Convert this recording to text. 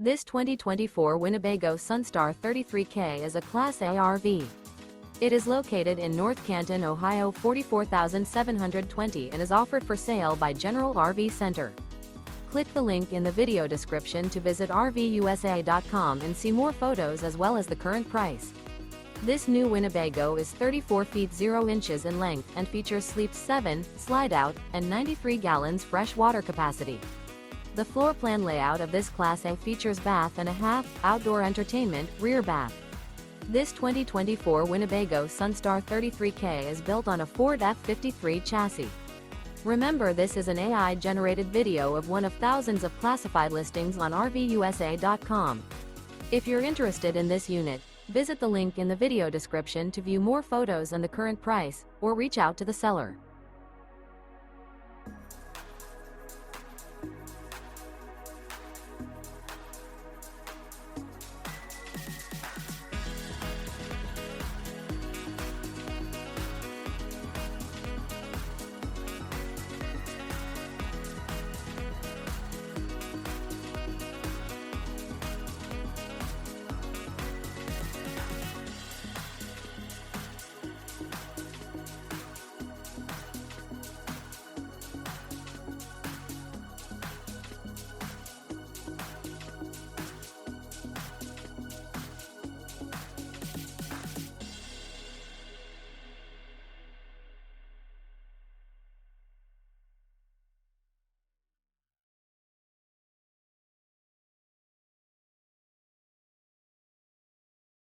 This 2024 Winnebago Sunstar 33K is a Class A RV. It is located in North Canton, Ohio 44720 and is offered for sale by General RV Center. Click the link in the video description to visit RVUSA.com and see more photos as well as the current price. This new Winnebago is 34 feet 0 inches in length and features sleep 7, slide-out, and 93 gallons fresh water capacity. The floor plan layout of this Class A features bath and a half, outdoor entertainment, rear bath. This 2024 Winnebago Sunstar 33K is built on a Ford F53 chassis. Remember, this is an AI-generated video of one of thousands of classified listings on RVUSA.com. If you're interested in this unit, visit the link in the video description to view more photos and the current price, or reach out to the seller.